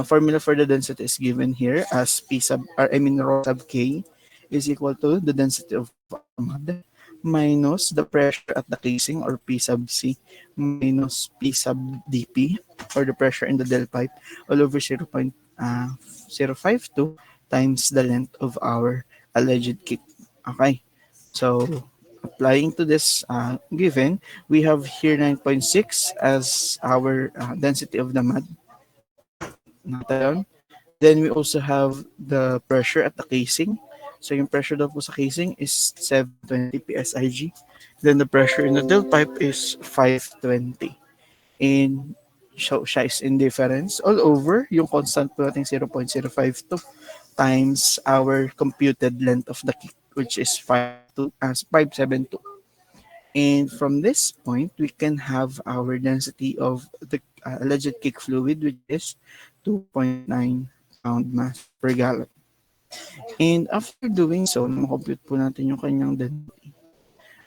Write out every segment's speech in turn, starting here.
Formula for the density is given here as P sub, or I mean rho sub K is equal to the density of our mud minus the pressure at the casing, or P sub C, minus P sub dP, or the pressure in the del pipe, all over 0.052 times the length of our alleged kick. Okay. So applying to this given, we have here 9.6 as our density of the mud. Noted down. Then we also have the pressure at the casing. So yung pressure daw po sa casing is 720 psig. Then the pressure in the drill pipe is 520. And so siya is indifference all over yung constant po natin 0.052 times our computed length of the kick, which is 572. And from this point, we can have our density of the alleged kick fluid, which is 2.9 pound mass per gallon. And after doing so, na-compute po natin yung kanyang density.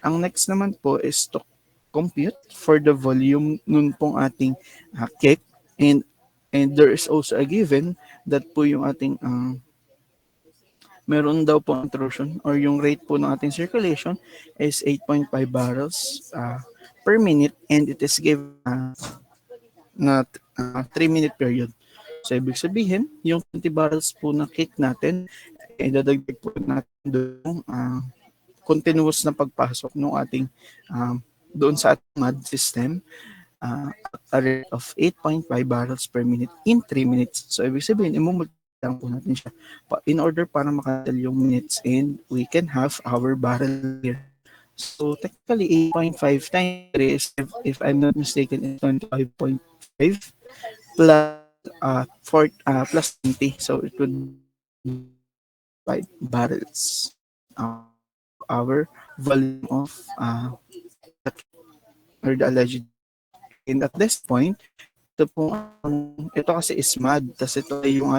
Ang next naman po is to compute for the volume nun pong ating kick. And there is also a given that po yung ating meron daw po intrusion, or yung rate po ng ating circulation is 8.5 barrels per minute, and it is given na 3-minute period. So, ibig sabihin, yung 20 barrels po na kick natin, idadagdag po natin doon continuous na pagpasok ng ating doon sa ating mud system at a rate of 8.5 barrels per minute in 3 minutes. So, ibig sabihin, lang po natin siya in order para makatal yung minutes, and we can have our barrel here. So, technically, 8.5 times 3 is, if I'm not mistaken, is 25.5 plus 20. So, it would be 5 barrels our volume of or the alleged. And at this point, ito kasi is mud, tas ito ay yung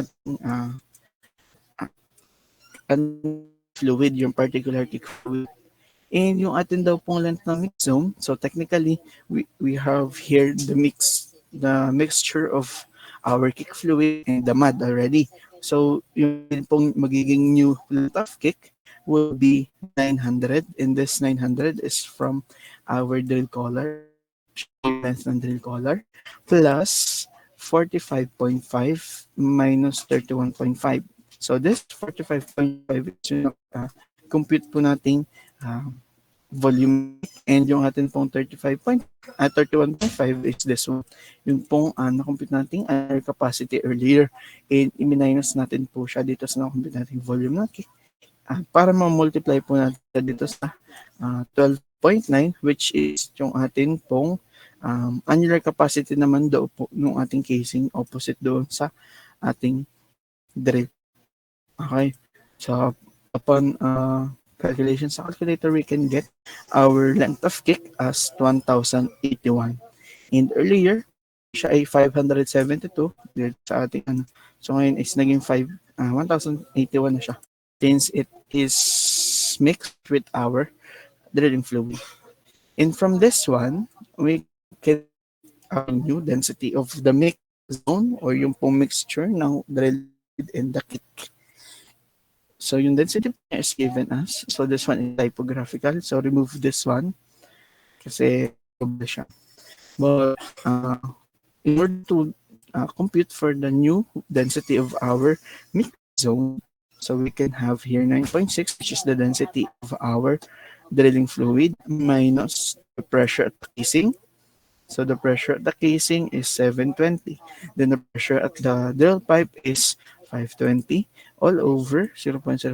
ating fluid, yung particular kick fluid. And yung atin daw pong length ng mix zone, so technically, we have here the mixture of our kick fluid and the mud already. So, yung pong magiging new length of kick will be 900, and this 900 is from our drill collar, length ng drill collar, plus 45.5 minus 31.5. So this 45.5 is yung compute po nating volume, and yung atin pong 31.5 is this one. Yung pong na-compute nating air capacity earlier, and i-minus natin po siya dito sa na-compute nating volume ng kick para ma-multiply po natin dito sa 12.9, which is yung atin pong annular capacity naman daw po ng ating casing, opposite doon sa ating drill. Okay. So, upon calculation sa calculator, we can get our length of kick as 1,081. And earlier, siya ay 572 dito sa ating So, ngayon is naging 1,081 na siya, since it is mixed with our drilling fluid. And from this one, we can new density of the mix zone, or yung pong mixture ng drill and the kick. So yung density is given us. So this one is typographical. So remove this one kasi siya. But in order to compute for the new density of our mix zone, so we can have here 9.6, which is the density of our drilling fluid, minus the pressure at the casing. So the pressure at the casing is 720. Then the pressure at the drill pipe is 520 all over 0.05.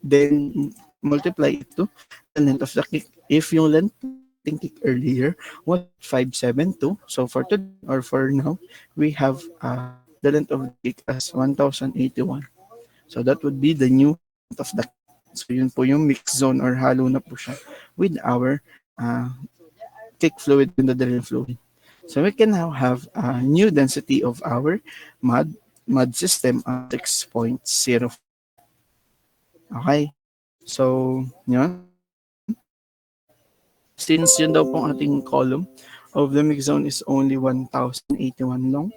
Then multiply it to the length of the kick. If yung length kick earlier was 572, so for today or for now, we have the length of the kick as 1,081. So that would be the new length of the kick. So yun po yung mix zone, or halo na po siya with our kick fluid and the drilling fluid. So we can now have a new density of our mud system at 6.0. Okay. So, yun. Since yun daw pong ating column of the mix zone is only 1,081 long,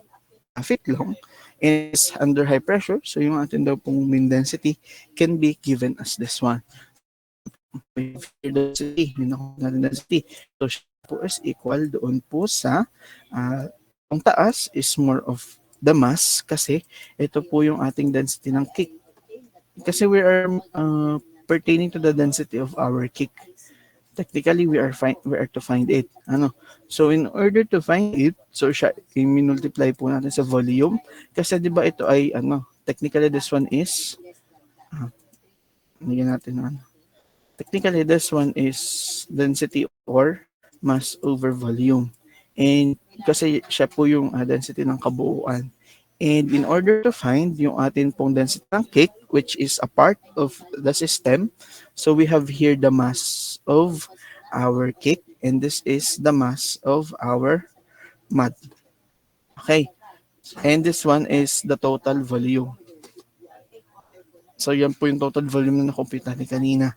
feet long and is under high pressure. So yung atin daw pong mean density can be given as this one. We have here density, yung nakuha natin density. So siya po is equal doon po sa ang taas is more of the mass kasi ito po yung ating density ng kick. Kasi we are pertaining to the density of our kick. Technically we are to find it. So in order to find it, so siya i-multiply po natin sa volume kasi 'di ba ito ay technically this one is bigyan natin technically this one is density or mass over volume. And kasi siya po yung density ng kabuuan. And in order to find yung atin pong density ng cake, which is a part of the system, so we have here the mass of our cake, and this is the mass of our mud. Okay. And this one is the total volume. So yan po yung total volume na na-compute natin kanina.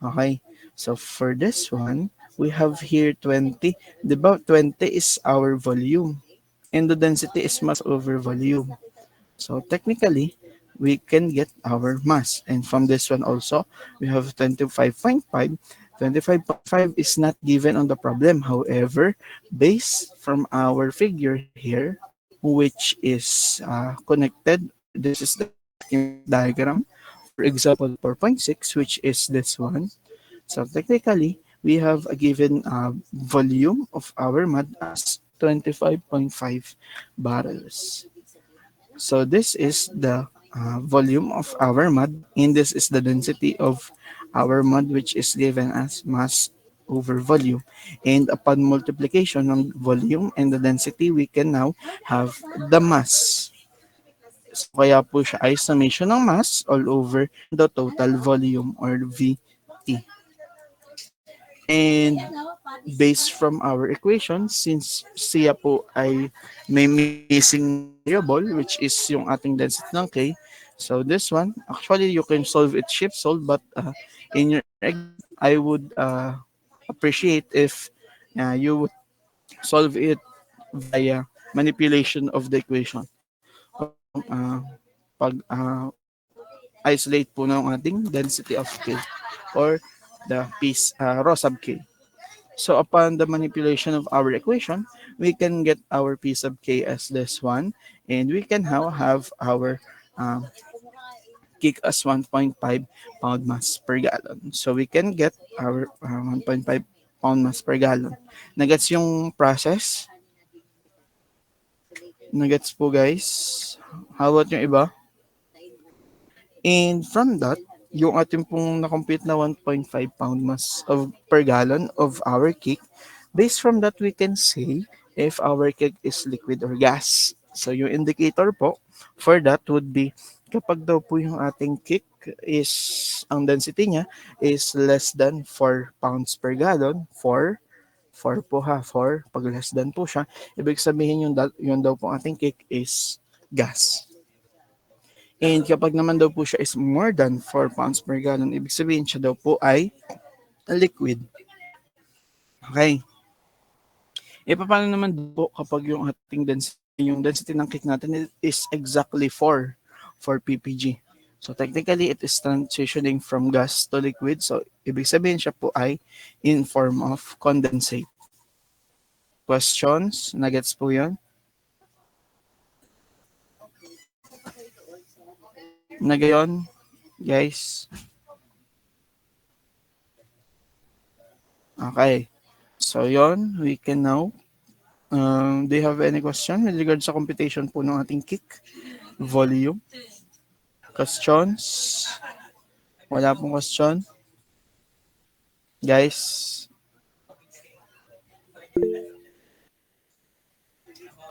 Okay. So for this one, we have here 20. Diba 20 is our volume. And the density is mass over volume. So technically, we can get our mass. And from this one also, we have 25.5. 25.5 is not given on the problem. However, based from our figure here, which is connected, this is the diagram. For example, 4.6, which is this one. So technically, we have a given volume of our mud as 25.5 barrels. So this is the volume of our mud, and this is the density of our mud, which is given as mass over volume. And upon multiplication ng volume and the density, we can now have the mass. So kaya po siya ay summation ng mass all over the total volume or VT. And based from our equation, since siya po ay may missing variable, which is yung ating density ng K, so this one, actually you can solve it shift solve, but in your exam, I would appreciate if you would solve it via manipulation of the equation. Pag isolate po ng ating density of K or the piece rho sub K. So upon the manipulation of our equation, we can get our P sub K as this one, and we can now have our kick as 1.5 pound mass per gallon. So we can get our 1.5 pound mass per gallon. Nagets yung process? Nagets po guys? How about yung iba? And from that, yung ating pong na-compute na 1.5 pound mass per gallon of our cake, based from that we can say if our cake is liquid or gas. So yung indicator po for that would be kapag daw po yung ating cake is, ang density niya is less than 4 pounds per gallon, 4 po 4, pag less than po siya, ibig sabihin yung daw po ating cake is gas. And kapag naman daw po siya is more than 4 pounds per gallon, ibig sabihin siya daw po ay liquid. Okay. E paano naman po kapag yung ating density ng cake natin is exactly 4 ppg. So technically, it is transitioning from gas to liquid. So ibig sabihin siya po ay in form of condensate. Questions? Nagets po yan? Na gayon, guys. Okay. So yon, we can now. Do you have any question with regards sa computation po ng ating kick? Volume? Questions? Wala pong question? Guys?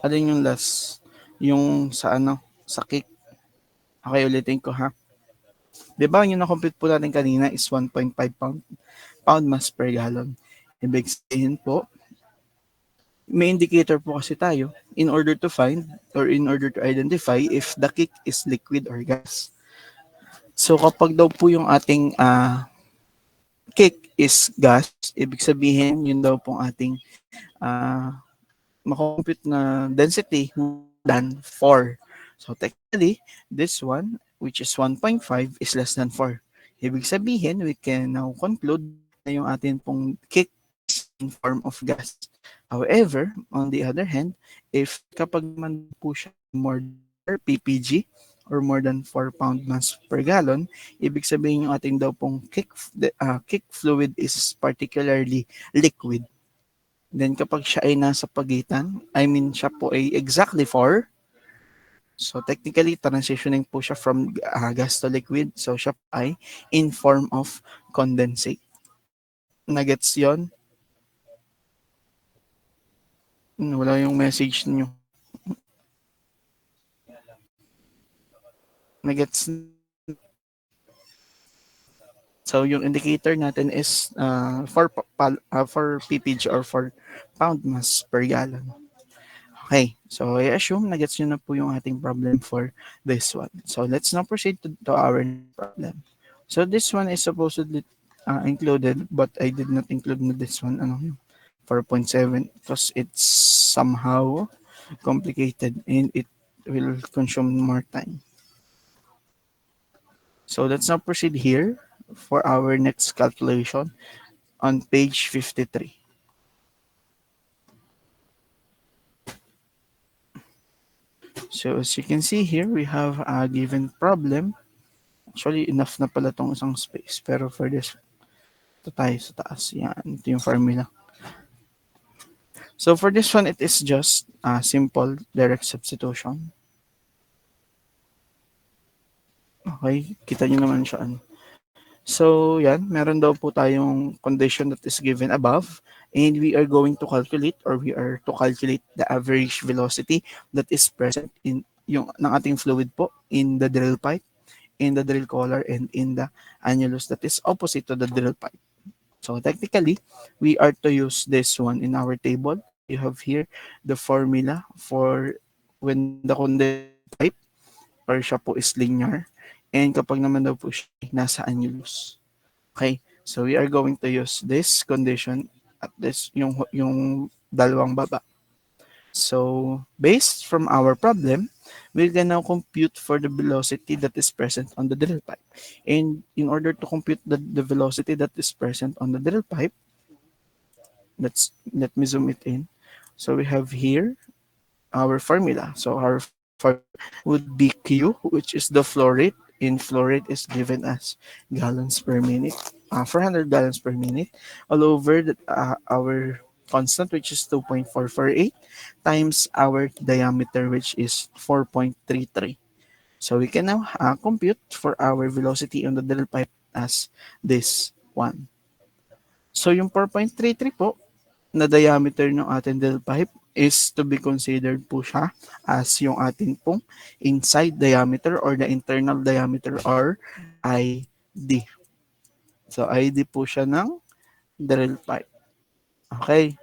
Alin yung last? Yung sa sa kick? Okay, ulitin ko ha. Diba yung na-compute po natin kanina is 1.5 pound mass per gallon. Ibig sabihin po, may indicator po kasi tayo in order to find or in order to identify if the cake is liquid or gas. So kapag daw po yung ating cake is gas, ibig sabihin yun daw pong ating makompute na density than 4. So technically, this one, which is 1.5, is less than 4. Ibig sabihin, we can now conclude na yung atin pong kick is in form of gas. However, on the other hand, if kapag naman po siya more than 4 ppg or more than 4 pound mass per gallon, ibig sabihin yung ating daw pong kick fluid is particularly liquid. Then kapag siya ay nasa pagitan, I mean siya po ay exactly 4, so technically transitioning po siya from gas to liquid, so siya po ay in form of condensate. Nagets yon? Wala yung message niyo. Nagets. So yung indicator natin is 4 ppg or 4 pound mass per gallon. Okay, so I assume nagets nyo na po yung ating problem for this one. So let's now proceed to our problem. So this one is supposedly included, but I did not include na this one, 4.7, because it's somehow complicated and it will consume more time. So let's now proceed here for our next calculation on page 53. So as you can see here, we have a given problem. Actually, enough na pala tong isang space. Pero for this, ito tayo sa taas. Yan, ito yung formula. So for this one, it is just a simple direct substitution. Okay, kita nyo naman siya. So yan, meron daw po tayong condition that is given above, and we are going to calculate, or we are to calculate the average velocity that is present in yung ng ating fluid po in the drill pipe, in the drill collar, and in the annulus that is opposite to the drill pipe. So technically, we are to use this one in our table. You have here the formula for when the condensed pipe or siya po is linear, and kapag naman daw po siya nasa annulus. Okay, so we are going to use this condition at this yung dalawang baba. So based from our problem, we can now compute for the velocity that is present on the drill pipe. And in order to compute the velocity that is present on the drill pipe, let me zoom it in. So we have here our formula. So our formula would be Q, which is the flow rate. In flow rate is given as gallons per minute, 400 gallons per minute, all over our constant, which is 2.448, times our diameter, which is 4.33. So we can now compute for our velocity on the drill pipe as this one. So yung 4.33 po na diameter ng ating drill pipe is to be considered po siya as yung ating pong inside diameter or the internal diameter or ID. So ID po siya ng drill pipe. Okay.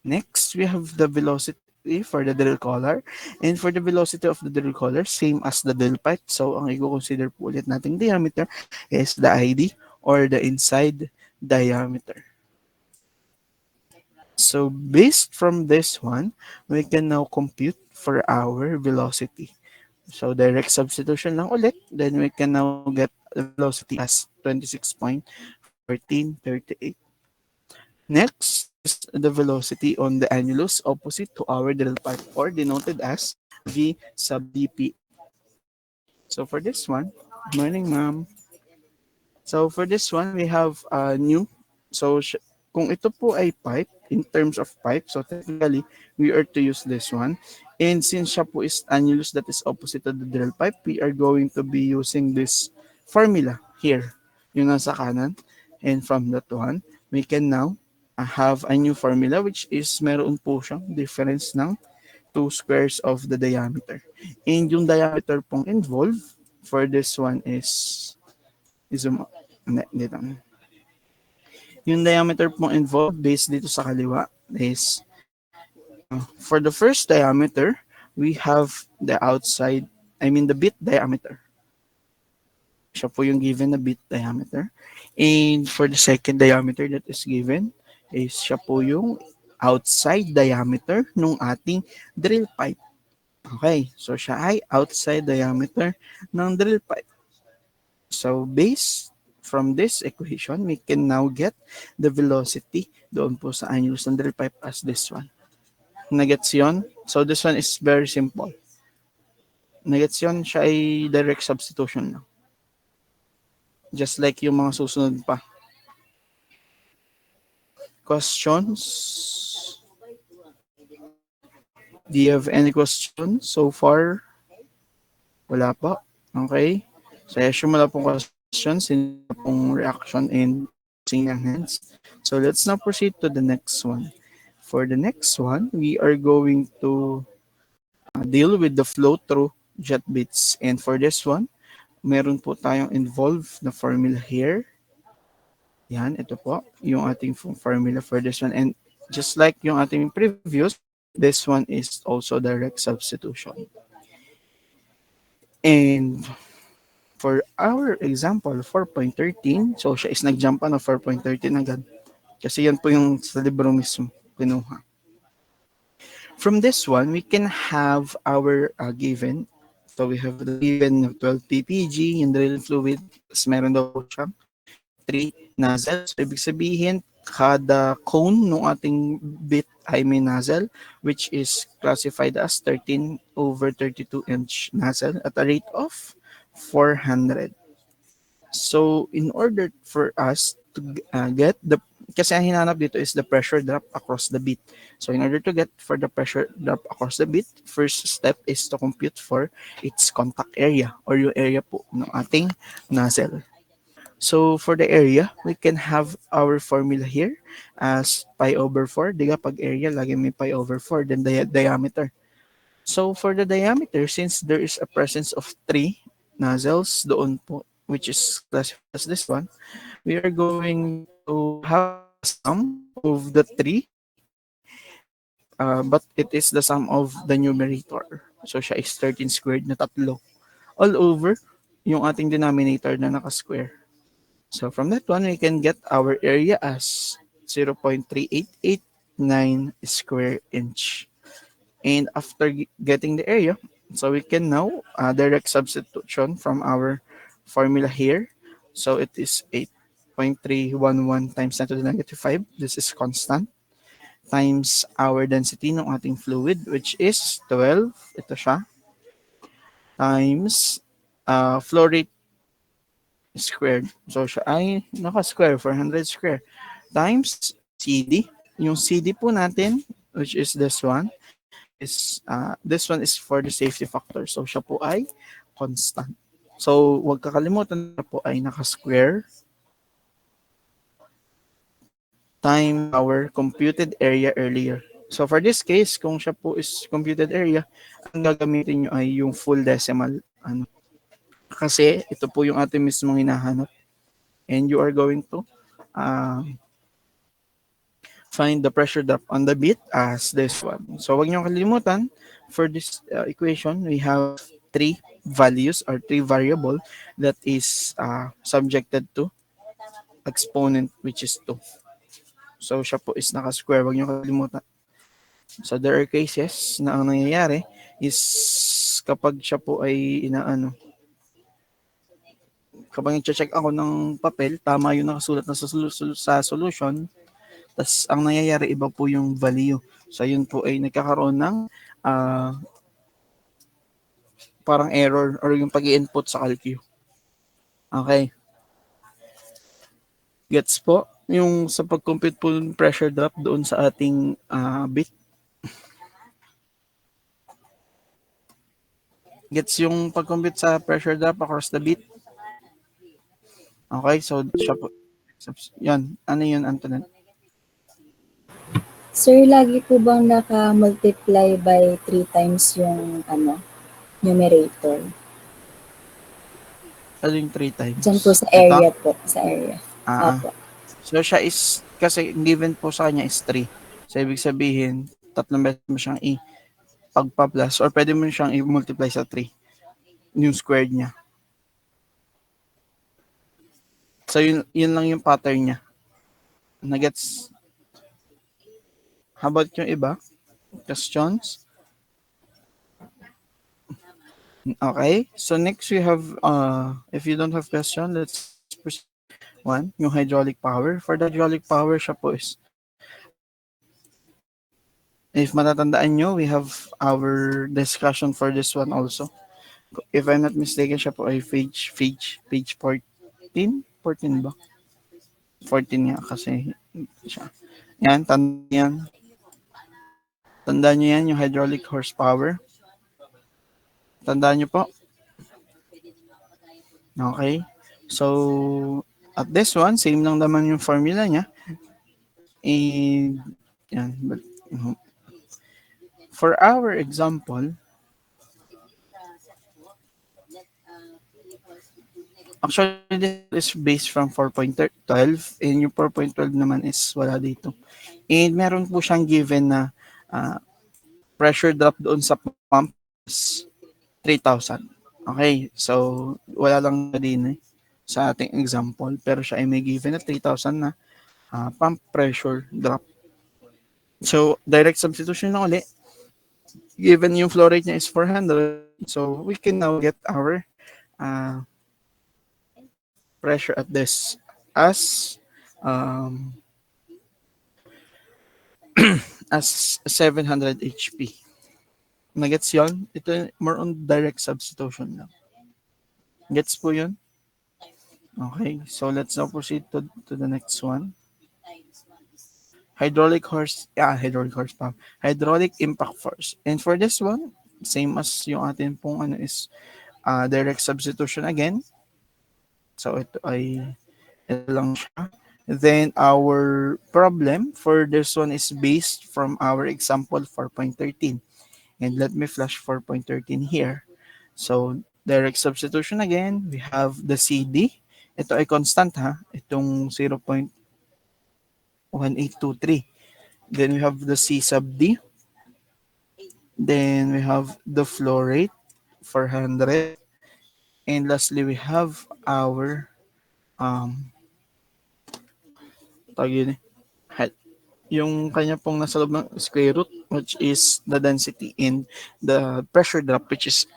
Next, we have the velocity for the drill collar. And for the velocity of the drill collar, same as the drill pipe. So ang i-consider po ulit nating diameter is the ID or the inside diameter. So based from this one, we can now compute for our velocity. So direct substitution lang ulit, then we can now get the velocity as 26.1438. Next is the velocity on the annulus opposite to our drill pipe, or denoted as V sub dp. So for this one, good morning ma'am. So for this one, we have a new. So kung ito po ay pipe, in terms of pipe, so technically, we are to use this one. And since siya po is annulus that is opposite to the drill pipe, we are going to be using this formula here, yung nasa kanan. And from that one, we can now have a new formula, which is meron po siyang difference ng 2 squares of the diameter. And yung diameter pong involved for this one is dito. Yung diameter pong involved based dito sa kaliwa is for the first diameter, we have the outside, the bit diameter. Siya po yung given na bit diameter. And for the second diameter that is given is siya po yung outside diameter ng ating drill pipe. Okay, so siya ay outside diameter ng drill pipe. So based from this equation, we can now get the velocity doon po sa annulus ng drill pipe as this one. Nagets yun? So this one is very simple. Nagets yun? Siya ay direct substitution lang. Just like yung mga susunod pa. Questions? Do you have any questions so far? Wala pa? Okay. So I assume wala pong questions, hindi pong reaction and raising ng hands. So let's now proceed to the next one. For the next one, we are going to deal with the flow through jet bits. And for this one, meron po tayong involved na formula here. Yan, ito po, yung ating formula for this one. And just like yung ating previous, this one is also direct substitution. And for our example, 4.13, so siya is nag-jump pa na 4.13 agad. Kasi yan po yung sa libro mismo pinuha. From this one, we can have our given. So we have the given 12 ppg, yung drilling fluid. Tapos meron daw po siya 3 nozzles. So ibig sabihin, kada cone ng ating bit ay may nozzle, which is classified as 13/32 inch nozzle at a rate of 400. So in order for us to get the, kasi ang hinanap dito is the pressure drop across the bit. So in order to get for the pressure drop across the bit, first step is to compute for its contact area or yung area po ng ating nozzle. So for the area, we can have our formula here as pi over 4. Diga pag area, lagi may pi over 4, then diameter. So for the diameter, since there is a presence of 3 nozzles doon po, which is classified as this one, we are going to have the sum of the 3, but it is the sum of the numerator. So siya is 13 squared na tatlo. All over yung ating denominator na naka-square. So from that one, we can get our area as 0.3889 square inch. And after getting the area, so we can now direct substitution from our formula here. So it is 8.311 times 10 to the negative 5. This is constant. Times our density ng ating fluid, which is 12. Ito siya. Times flow rate squared. So siya ay naka-square, 400 square. Times CD. Yung CD po natin, which is this one is for the safety factor. So siya po ay constant. So huwag kakalimutan na po ay naka-square time our computed area earlier. So for this case, kung siya po is computed area, ang gagamitin nyo ay yung full decimal. Kasi ito po yung ating mismong hinahanap. And you are going to find the pressure drop on the bit as this one. So wag niyo kalimutan, for this equation, we have 3 values or 3 variable that is subjected to exponent, which is 2. So siya po is naka-square, wag niyo kalimutan. So there are cases na ang nangyayari is kapag siya po ay kapag i-check ako ng papel, tama yung nakasulat na sa solution, tas ang nangyayari iba po yung value. So yun po ay nagkakaroon ng parang error or yung pag-i-input sa calcu. Okay. Gets po? Yung sa pag-compute po ng pressure drop doon sa ating bit. Gets yung pag-compute sa pressure drop across the bit? Okay, so siya po. Yan. Ano yun, Antoinette? Sir, lagi po bang naka-multiply by 3 times yung numerator? Ano yung 3 times? Diyan po sa area po, sa area. Opo. So siya is, kasi given po sa kanya is 3. So ibig sabihin, 3 beses mo siyang pagpa-plus or pwede mo siyang i-multiply sa 3. Yung squared niya. So yun lang yung pattern niya. Nagets? How about yung iba? Questions? Okay. So next we have, if you don't have question, let's proceed. One, yung hydraulic power. For the hydraulic power, siya po is, if matatandaan nyo, we have our discussion for this one also. If I'm not mistaken, siya po ay page 14? 14 ba? 14 nga kasi siya. Yan, tandaan yan. Tandaan nyo yan, yung hydraulic horsepower. Tandaan nyo po. Okay. So, at this one, same lang naman yung formula niya. And, yan. But, for our example, actually, this is based from 4.12 and yung 4.12 naman is wala dito. And meron po siyang given na pressure drop doon sa pump is 3,000. Okay, so wala lang na din sa ating example, pero siya ay may given na 3,000 na pump pressure drop. So, direct substitution na ulit. Given yung flow rate niya is 400, so we can now get our pressure at this as as 700 HP. Nagets yun? Ito more on direct substitution lang. Gets po yun? Okay, so let's now proceed to the next one. Hydraulic horsepower. Hydraulic impact force. And for this one, same as yung atin pong ano is direct substitution again. So ito lang siya. Then our problem for this one is based from our example 4.13. And let me flash 4.13 here. So direct substitution again, we have the CD. Ito ay constant ha. Itong 0.1823. Then we have the C sub D. Then we have the flow rate 400. And lastly, we have our yung kanya pong nasa loob ng square root, which is the density, and the pressure drop, which is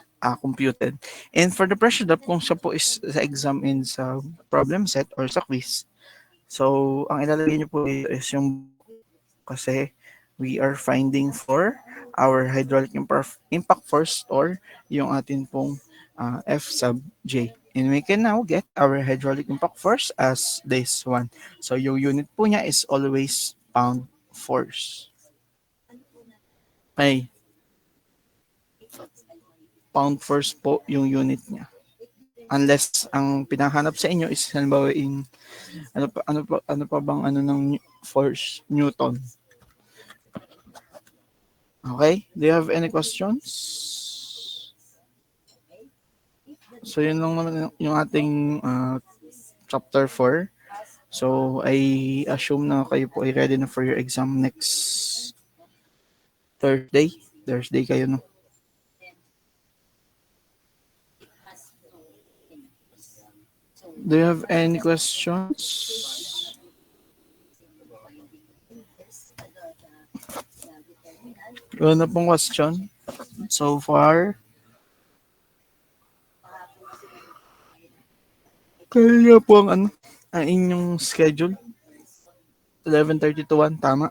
computed. And for the pressure drop, kung siya po is sa exam and sa problem set or sa quiz, so ang ilalagay niyo po dito is yung, kasi we are finding for our hydraulic impact force or yung atin pong F sub J. And we can now get our hydraulic impact force as this one. So yung unit po niya is always pound force. Okay. Pound force po yung unit niya. Unless ang pinahanap sa inyo is halimbawa in ano pa bang ano ng force, Newton. Okay? Do you have any questions? So yun lang naman yung ating chapter 4. So I assume na kayo po ay ready na for your exam next Thursday. Thursday kayo, no? Do you have any questions? Wala na pong question so far. Kaya po ang inyong schedule. 11:30 to 1, tama?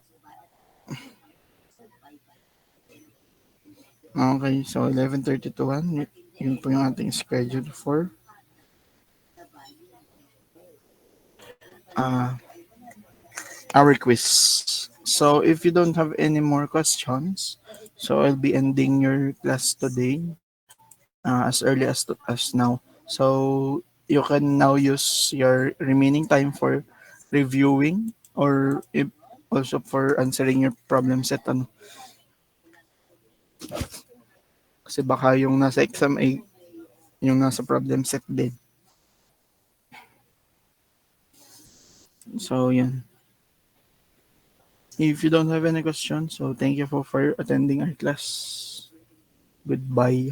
Okay, so 11:30 to 1, yun po yung ating schedule for our quiz. So if you don't have any more questions, so I'll be ending your class today as early as now. So you can now use your remaining time for reviewing or also for answering your problem set. Kasi baka yung nasa exam ay yung nasa problem set din. So yan. If you don't have any questions, so thank you for attending our class. Goodbye.